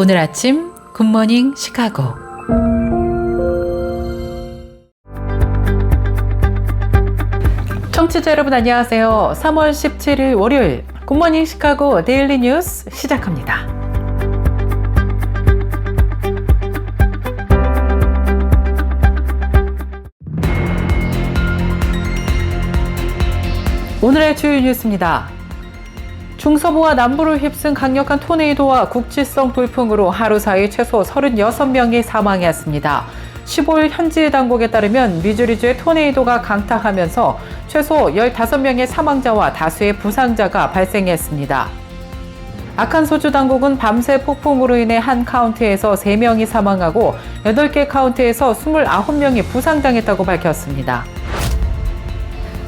오늘 아침 굿모닝 시카고. 청취자 여러분 안녕하세요. 3월 17일 월요일 굿모닝 시카고 데일리 뉴스 시작합니다. 오늘의 주요 뉴스입니다. 중서부와 남부를 휩쓴 강력한 토네이도와 국지성 돌풍으로 하루 사이 최소 36명이 사망했습니다. 15일 현지 당국에 따르면 미주리주의 토네이도가 강타하면서 최소 15명의 사망자와 다수의 부상자가 발생했습니다. 아칸소주 당국은 밤새 폭풍으로 인해 한 카운티에서 3명이 사망하고 8개 카운티에서 29명이 부상당했다고 밝혔습니다.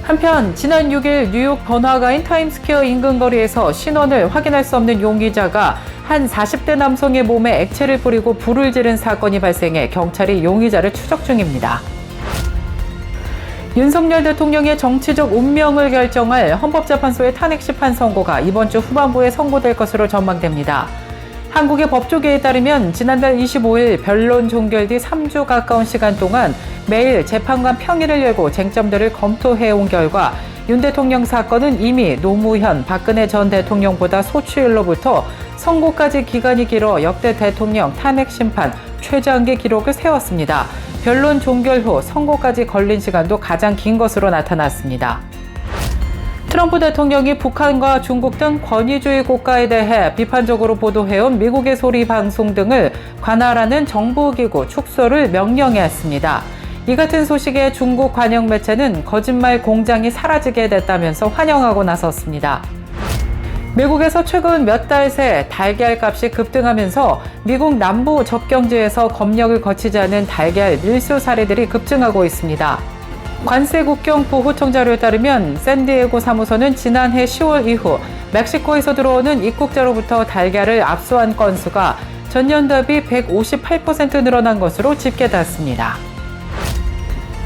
한편 지난 6일 뉴욕 번화가인 타임스퀘어 인근 거리에서 신원을 확인할 수 없는 용의자가 한 40대 남성의 몸에 액체를 뿌리고 불을 지른 사건이 발생해 경찰이 용의자를 추적 중입니다. 윤석열 대통령의 정치적 운명을 결정할 헌법재판소의 탄핵 심판 선고가 이번 주 후반부에 선고될 것으로 전망됩니다. 한국의 법조계에 따르면 지난달 25일 변론 종결 뒤 3주 가까운 시간 동안 매일 재판관 평일을 열고 쟁점들을 검토해온 결과 윤 대통령 사건은 이미 노무현, 박근혜 전 대통령보다 소추율로부터 선고까지 기간이 길어 역대 대통령 탄핵 심판 최장기 기록을 세웠습니다. 변론 종결 후 선고까지 걸린 시간도 가장 긴 것으로 나타났습니다. 트럼프 대통령이 북한과 중국 등 권위주의 국가에 대해 비판적으로 보도해온 미국의 소리 방송 등을 관할하는 정보기구 축소를 명령했습니다. 이 같은 소식에 중국 관영 매체는 거짓말 공장이 사라지게 됐다면서 환영하고 나섰습니다. 미국에서 최근 몇 달 새 달걀 값이 급등하면서 미국 남부 접경지에서 검역을 거치지 않은 달걀 밀수 사례들이 급증하고 있습니다. 관세 국경 보호청 자료에 따르면 샌디에고 사무소는 지난해 10월 이후 멕시코에서 들어오는 입국자로부터 달걀을 압수한 건수가 전년 대비 158% 늘어난 것으로 집계됐습니다.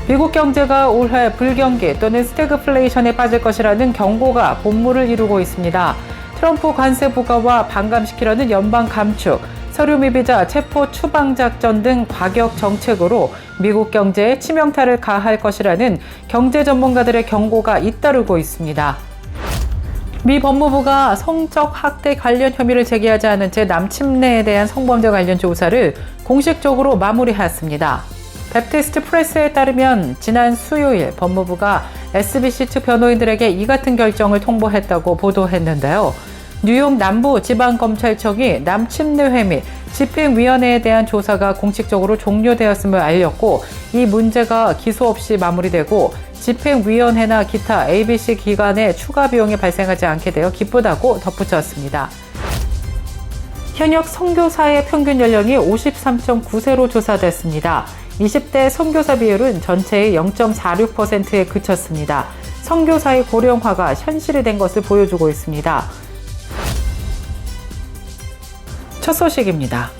미국 경제가 올해 불경기 또는 스태그플레이션에 빠질 것이라는 경고가 본물을 이루고 있습니다. 트럼프 관세 부과와 반감시키려는 연방 감축, 서류 미비자 체포 추방 작전 등 과격 정책으로 미국 경제에 치명타를 가할 것이라는 경제 전문가들의 경고가 잇따르고 있습니다. 미 법무부가 성적 학대 관련 혐의를 제기하지 않은 채 남침내에 대한 성범죄 관련 조사를 공식적으로 마무리했습니다. 베프티스트 프레스에 따르면 지난 수요일 법무부가 SBC 측 변호인들에게 이 같은 결정을 통보했다고 보도했는데요. 뉴욕 남부지방검찰청이 남침내회 및 집행위원회에 대한 조사가 공식적으로 종료되었음을 알렸고 이 문제가 기소 없이 마무리되고 집행위원회나 기타 ABC 기관에 추가 비용이 발생하지 않게 되어 기쁘다고 덧붙였습니다. 현역 선교사의 평균 연령이 53.9세로 조사됐습니다. 20대 선교사 비율은 전체의 0.46%에 그쳤습니다. 선교사의 고령화가 현실이 된 것을 보여주고 있습니다. 첫 소식입니다.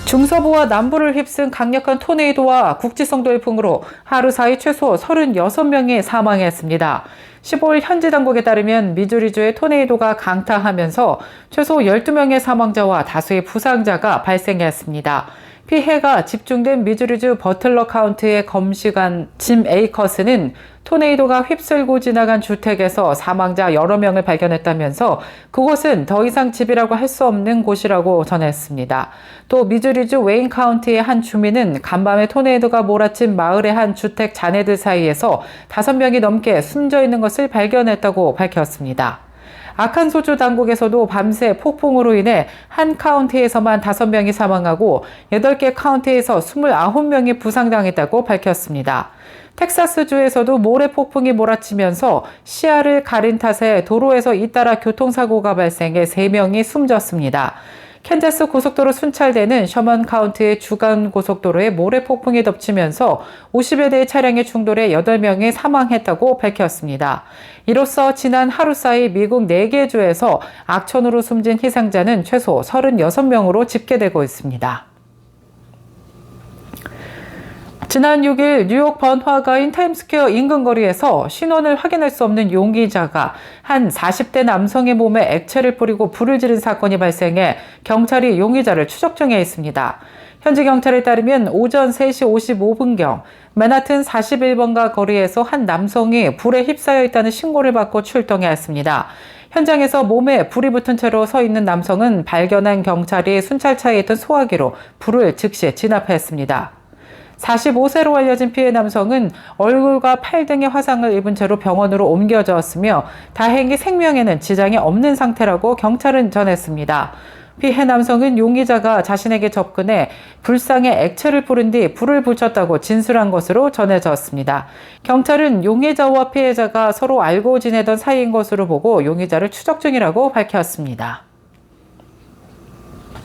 중서부와 남부를 휩쓴 강력한 토네이도와 국지성 돌풍으로 하루 사이 최소 36명이 사망했습니다. 15일 현지 당국에 따르면 미주리주의 토네이도가 강타하면서 최소 12명의 사망자와 다수의 부상자가 발생했습니다. 피해가 집중된 미주리주 버틀러 카운티의 검시관 짐 에이커스는 토네이도가 휩쓸고 지나간 주택에서 사망자 여러 명을 발견했다면서 그곳은 더 이상 집이라고 할 수 없는 곳이라고 전했습니다. 또 미주리주 웨인 카운티의 한 주민은 간밤에 토네이도가 몰아친 마을의 한 주택 잔해들 사이에서 5명이 넘게 숨져 있는 것을 발견했다고 밝혔습니다. 아칸소주 당국에서도 밤새 폭풍으로 인해 한 카운티에서만 5명이 사망하고 8개 카운티에서 29명이 부상당했다고 밝혔습니다. 텍사스주에서도 모래 폭풍이 몰아치면서 시야를 가린 탓에 도로에서 잇따라 교통사고가 발생해 3명이 숨졌습니다. 캔자스 고속도로 순찰대는 셔먼 카운티의 주간 고속도로에 모래 폭풍이 덮치면서 50여 대의 차량에 충돌해 8명이 사망했다고 밝혔습니다. 이로써 지난 하루 사이 미국 4개 주에서 악천후로 숨진 희생자는 최소 36명으로 집계되고 있습니다. 지난 6일 뉴욕 번화가인 타임스퀘어 인근 거리에서 신원을 확인할 수 없는 용의자가 한 40대 남성의 몸에 액체를 뿌리고 불을 지른 사건이 발생해 경찰이 용의자를 추적 중에 있습니다. 현지 경찰에 따르면 오전 3시 55분경 맨하튼 41번가 거리에서 한 남성이 불에 휩싸여 있다는 신고를 받고 출동했습니다. 현장에서 몸에 불이 붙은 채로 서 있는 남성은 발견한 경찰이 순찰차에 있던 소화기로 불을 즉시 진압했습니다. 45세로 알려진 피해 남성은 얼굴과 팔 등의 화상을 입은 채로 병원으로 옮겨졌으며 다행히 생명에는 지장이 없는 상태라고 경찰은 전했습니다. 피해 남성은 용의자가 자신에게 접근해 불상에 액체를 뿌린 뒤 불을 붙였다고 진술한 것으로 전해졌습니다. 경찰은 용의자와 피해자가 서로 알고 지내던 사이인 것으로 보고 용의자를 추적 중이라고 밝혔습니다.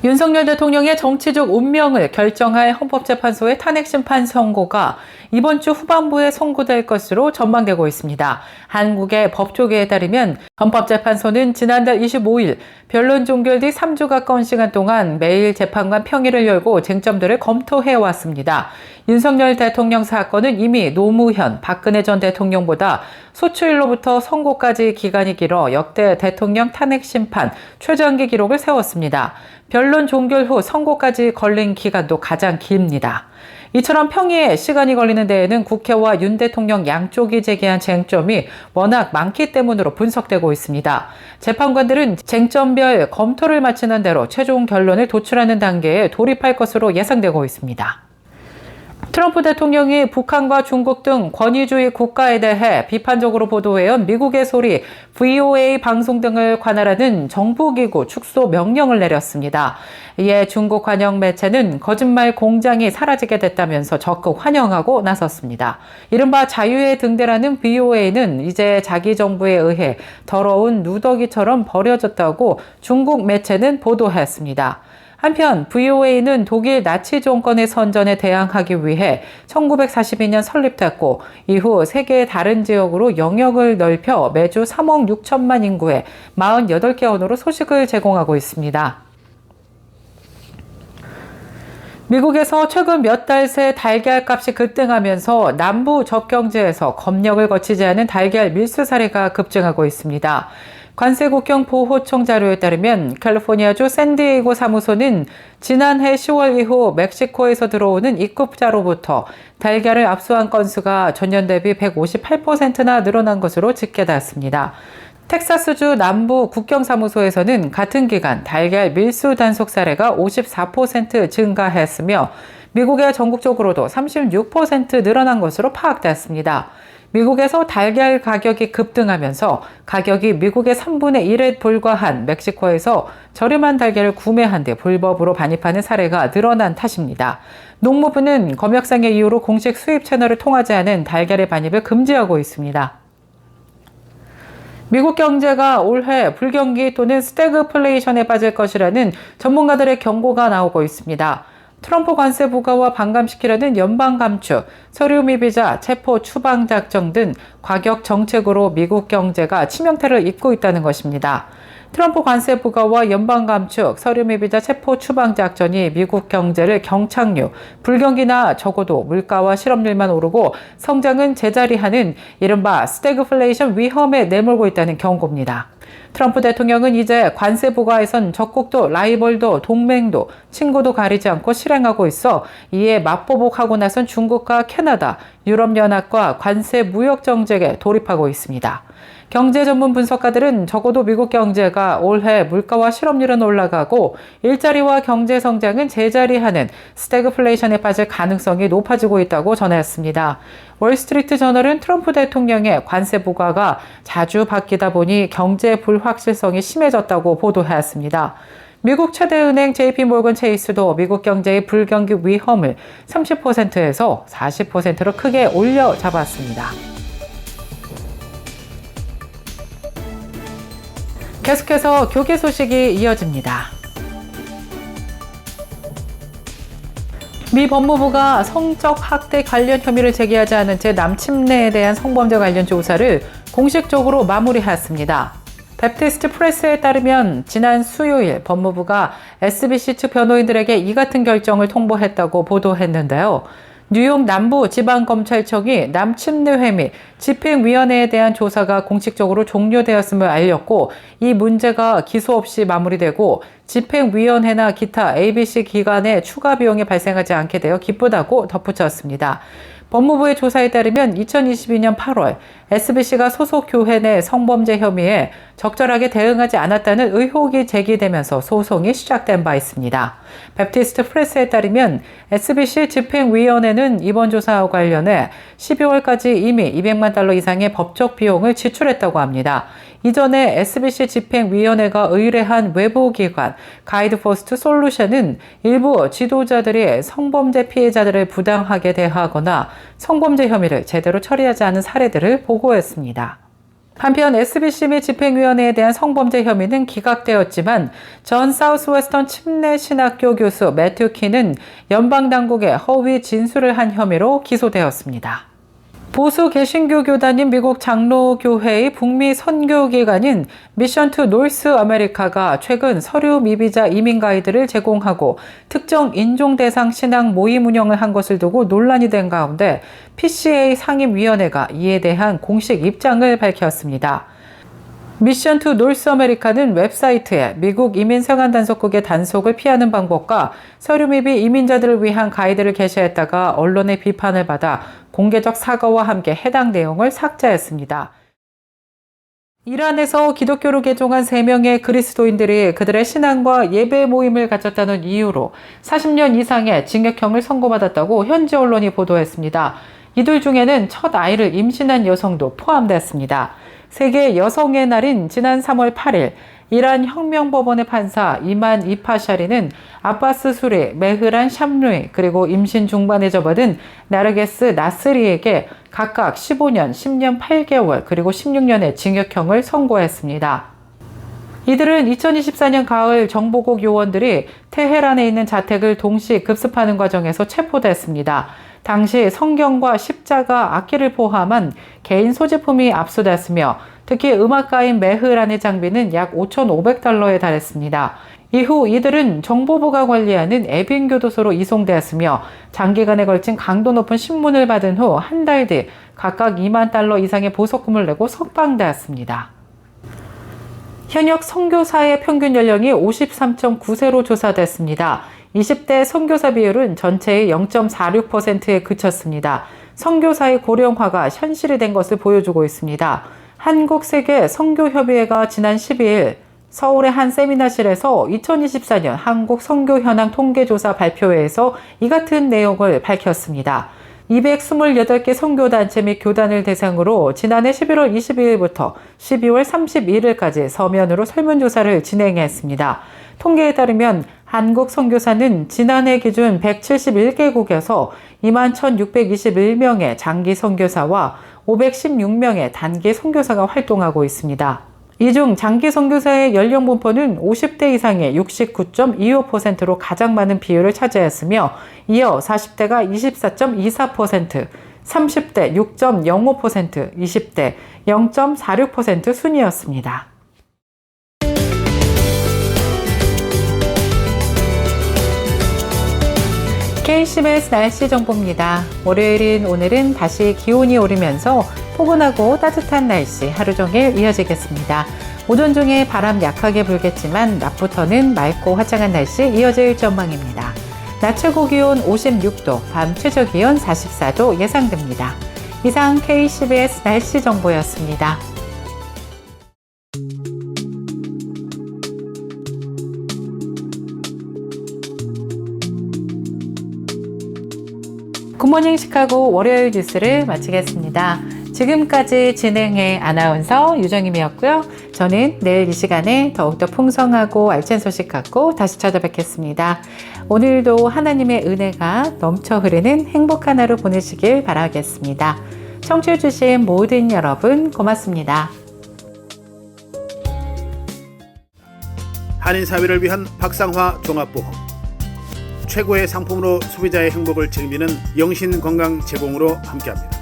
윤석열 대통령의 정치적 운명을 결정할 헌법재판소의 탄핵심판 선고가 이번 주 후반부에 선고될 것으로 전망되고 있습니다. 한국의 법조계에 따르면 헌법재판소는 지난달 25일 변론 종결 뒤 3주 가까운 시간 동안 매일 재판관 평일을 열고 쟁점들을 검토해왔습니다. 윤석열 대통령 사건은 이미 노무현, 박근혜 전 대통령보다 소추일로부터 선고까지 기간이 길어 역대 대통령 탄핵심판 최장기 기록을 세웠습니다. 변론 종결 후 선고까지 걸린 기간도 가장 깁니다. 이처럼 평이에 시간이 걸리는 데에는 국회와 윤 대통령 양쪽이 제기한 쟁점이 워낙 많기 때문으로 분석되고 있습니다. 재판관들은 쟁점별 검토를 마치는 대로 최종 결론을 도출하는 단계에 돌입할 것으로 예상되고 있습니다. 트럼프 대통령이 북한과 중국 등 권위주의 국가에 대해 비판적으로 보도해온 미국의 소리 VOA 방송 등을 관할하는 정부기구 축소 명령을 내렸습니다. 이에 중국 관영 매체는 거짓말 공장이 사라지게 됐다면서 적극 환영하고 나섰습니다. 이른바 자유의 등대라는 VOA는 이제 자기 정부에 의해 더러운 누더기처럼 버려졌다고 중국 매체는 보도했습니다. 한편 VOA는 독일 나치 정권의 선전에 대항하기 위해 1942년 설립됐고 이후 세계의 다른 지역으로 영역을 넓혀 매주 3억 6천만 인구에 48개 언어로 소식을 제공하고 있습니다. 미국에서 최근 몇 달 새 달걀 값이 급등하면서 남부 접경지에서 검역을 거치지 않은 달걀 밀수 사례가 급증하고 있습니다. 관세국경 보호청 자료에 따르면 캘리포니아주 샌디에이고 사무소는 지난해 10월 이후 멕시코에서 들어오는 입국자로부터 달걀을 압수한 건수가 전년 대비 158%나 늘어난 것으로 집계됐습니다. 텍사스주 남부 국경사무소에서는 같은 기간 달걀 밀수 단속 사례가 54% 증가했으며 미국의 전국적으로도 36% 늘어난 것으로 파악됐습니다. 미국에서 달걀 가격이 급등하면서 가격이 미국의 3분의 1에 불과한 멕시코에서 저렴한 달걀을 구매한 뒤 불법으로 반입하는 사례가 늘어난 탓입니다. 농무부는 검역상의 이유로 공식 수입 채널을 통하지 않은 달걀의 반입을 금지하고 있습니다. 미국 경제가 올해 불경기 또는 스태그플레이션에 빠질 것이라는 전문가들의 경고가 나오고 있습니다. 트럼프 관세 부과와 반감시키려는 연방 감축, 서류 미비자, 체포 추방 작정 등 과격 정책으로 미국 경제가 치명타를 입고 있다는 것입니다. 트럼프 관세 부과와 연방 감축, 서류 미비자, 체포 추방 작전이 미국 경제를 경착륙, 불경기나 적어도 물가와 실업률만 오르고 성장은 제자리하는 이른바 스태그플레이션 위험에 내몰고 있다는 경고입니다. 트럼프 대통령은 이제 관세 부과에선 적국도 라이벌도 동맹도 친구도 가리지 않고 실행하고 있어 이에 맞보복하고 나선 중국과 캐나다, 유럽연합과 관세 무역 정책에 돌입하고 있습니다. 경제 전문 분석가들은 적어도 미국 경제가 올해 물가와 실업률은 올라가고 일자리와 경제 성장은 제자리하는 스태그플레이션에 빠질 가능성이 높아지고 있다고 전했습니다. 월스트리트 저널은 트럼프 대통령의 관세 부과가 자주 바뀌다 보니 경제 불확실성이 심해졌다고 보도했습니다. 미국 최대 은행 JP모건 체이스도 미국 경제의 불경기 위험을 30%에서 40%로 크게 올려 잡았습니다. 계속해서 교계 소식이 이어집니다. 미 법무부가 성적 학대 관련 혐의를 제기하지 않은 채 남침내에 대한 성범죄 관련 조사를 공식적으로 마무리했습니다. 베프티스트 프레스에 따르면 지난 수요일 법무부가 SBC 측 변호인들에게 이 같은 결정을 통보했다고 보도했는데요. 뉴욕 남부지방검찰청이 남침례회 및 집행위원회에 대한 조사가 공식적으로 종료되었음을 알렸고, 이 문제가 기소 없이 마무리되고 집행위원회나 기타 ABC 기관에 추가 비용이 발생하지 않게 되어 기쁘다고 덧붙였습니다. 법무부의 조사에 따르면 2022년 8월 SBC가 소속 교회 내 성범죄 혐의에 적절하게 대응하지 않았다는 의혹이 제기되면서 소송이 시작된 바 있습니다. 베프티스트 프레스에 따르면 SBC 집행위원회는 이번 조사와 관련해 12월까지 이미 $200만 이상의 법적 비용을 지출했다고 합니다. 이전에 SBC 집행위원회가 의뢰한 외부기관 가이드 퍼스트 솔루션은 일부 지도자들이 성범죄 피해자들을 부당하게 대하거나 성범죄 혐의를 제대로 처리하지 않은 사례들을 보고했습니다. 한편 SBC 및 집행위원회에 대한 성범죄 혐의는 기각되었지만 전 사우스웨스턴 침례 신학교 교수 매튜 키는 연방당국에 허위 진술을 한 혐의로 기소되었습니다. 보수 개신교 교단인 미국 장로교회의 북미 선교기관인 미션 투 노스 아메리카가 최근 서류 미비자 이민 가이드를 제공하고 특정 인종 대상 신앙 모임 운영을 한 것을 두고 논란이 된 가운데 PCA 상임위원회가 이에 대한 공식 입장을 밝혔습니다. 미션 투 노스 아메리카는 웹사이트에 미국 이민생활단속국의 단속을 피하는 방법과 서류 미비 이민자들을 위한 가이드를 게시했다가 언론의 비판을 받아 공개적 사과와 함께 해당 내용을 삭제했습니다. 이란에서 기독교로 개종한 3명의 그리스도인들이 그들의 신앙과 예배 모임을 가졌다는 이유로 40년 이상의 징역형을 선고받았다고 현지 언론이 보도했습니다. 이들 중에는 첫 아이를 임신한 여성도 포함됐습니다. 세계 여성의 날인 지난 3월 8일 이란 혁명법원의 판사 이만 이파샤리는 아바스 수리, 메흐란 샴루이 그리고 임신 중반에 접어든 나르게스 나스리에게 각각 15년, 10년 8개월 그리고 16년의 징역형을 선고했습니다. 이들은 2024년 가을 정보국 요원들이 테헤란에 있는 자택을 동시 급습하는 과정에서 체포됐습니다. 당시 성경과 십자가, 악기를 포함한 개인 소지품이 압수됐으며 특히 음악가인 메흐란의 장비는 약 $5,500에 달했습니다. 이후 이들은 정보부가 관리하는 에빈 교도소로 이송되었으며 장기간에 걸친 강도 높은 신문을 받은 후 한 달 뒤 각각 $20,000 이상의 보석금을 내고 석방되었습니다. 현역 선교사의 평균 연령이 53.9세로 조사됐습니다. 20대 선교사 비율은 전체의 0.46%에 그쳤습니다. 선교사의 고령화가 현실이 된 것을 보여주고 있습니다. 한국세계 선교협의회가 지난 12일 서울의 한 세미나실에서 2024년 한국 선교 현황 통계조사 발표회에서 이 같은 내용을 밝혔습니다. 228개 선교단체 및 교단을 대상으로 지난해 11월 22일부터 12월 31일까지 서면으로 설문조사를 진행했습니다. 통계에 따르면 한국 선교사는 지난해 기준 171개국에서 21,621명의 장기 선교사와 516명의 단기 선교사가 활동하고 있습니다. 이 중 장기 선교사의 연령 분포는 50대 이상의 69.25%로 가장 많은 비율을 차지했으며 이어 40대가 24.24%, 30대 6.05%, 20대 0.46% 순이었습니다. KCBS 날씨 정보입니다. 월요일인 오늘은 다시 기온이 오르면서 포근하고 따뜻한 날씨 하루 종일 이어지겠습니다. 오전 중에 바람 약하게 불겠지만 낮부터는 맑고 화창한 날씨 이어질 전망입니다. 낮 최고 기온 56도, 밤 최저 기온 44도 예상됩니다. 이상 KCBS 날씨 정보였습니다. 굿모닝 시카고 월요일 뉴스를 마치겠습니다. 지금까지 진행해 아나운서 유정임이었고요. 저는 내일 이 시간에 더욱더 풍성하고 알찬 소식 갖고 다시 찾아뵙겠습니다. 오늘도 하나님의 은혜가 넘쳐 흐르는 행복한 하루 보내시길 바라겠습니다. 청취해주신 모든 여러분 고맙습니다. 한인사회를 위한 박상화 종합보험, 최고의 상품으로 소비자의 행복을 책임지는 영신건강 제공으로 함께합니다.